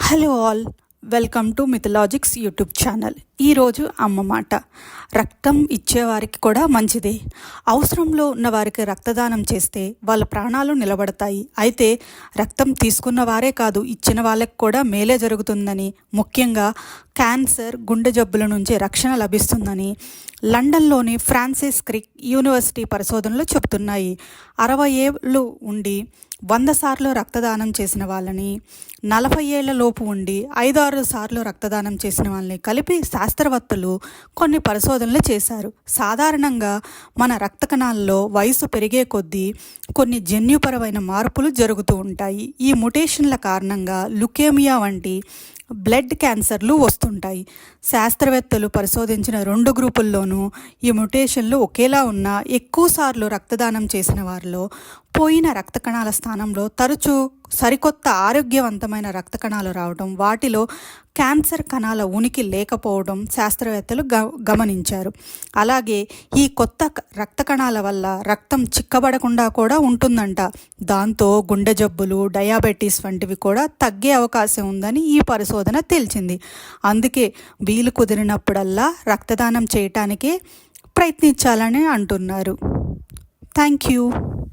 Hello all, welcome to Mythologics YouTube channel. ఈరోజు అమ్మ మాట. రక్తం ఇచ్చేవారికి కూడా మంచిదే. అవసరంలో ఉన్న వారికి రక్తదానం చేస్తే వాళ్ళ ప్రాణాలు నిలబడతాయి. అయితే రక్తం తీసుకున్న వారే కాదు, ఇచ్చిన వాళ్ళకి కూడా మేలే జరుగుతుందని, ముఖ్యంగా క్యాన్సర్, గుండె జబ్బుల నుంచి రక్షణ లభిస్తుందని లండన్లోని ఫ్రాన్సిస్ క్రిక్ యూనివర్సిటీ పరిశోధనలు చెబుతున్నాయి. 60 ఏళ్ళు ఉండి 100 సార్లు రక్తదానం చేసిన వాళ్ళని, 40 ఏళ్ల లోపు ఉండి 5-6 సార్లు రక్తదానం చేసిన వాళ్ళని కలిపి శాస్త్రవేత్తలు కొన్ని పరిశోధనలు చేశారు. సాధారణంగా మన రక్త కణాల్లో వయసు పెరిగే కొద్దీ కొన్ని జన్యుపరమైన మార్పులు జరుగుతూ ఉంటాయి. ఈ మ్యుటేషన్ల కారణంగా లుకేమియా వంటి బ్లడ్ క్యాన్సర్లు వస్తుంటాయి. శాస్త్రవేత్తలు పరిశోధించిన 2 గ్రూపుల్లోనూ ఈ మ్యుటేషన్లు ఒకేలా ఉన్నా ఎక్కువసార్లు రక్తదానం చేసిన వారిలో పోయిన రక్త కణాల స్థానంలో తరచూ సరికొత్త ఆరోగ్యవంతమైన రక్త కణాలు రావడం, వాటిలో క్యాన్సర్ కణాల ఉనికి లేకపోవడం శాస్త్రవేత్తలు గమనించారు. అలాగే ఈ కొత్త రక్త కణాల వల్ల రక్తం చిక్కబడకుండా కూడా ఉంటుందంట. దాంతో గుండె జబ్బులు, డయాబెటీస్ వంటివి కూడా తగ్గే అవకాశం ఉందని ఈ పరిశోధన తేల్చింది. అందుకే వీలు కుదిరినప్పుడల్లా రక్తదానం చేయటానికే ప్రయత్నించాలని అంటున్నారు. Thank you.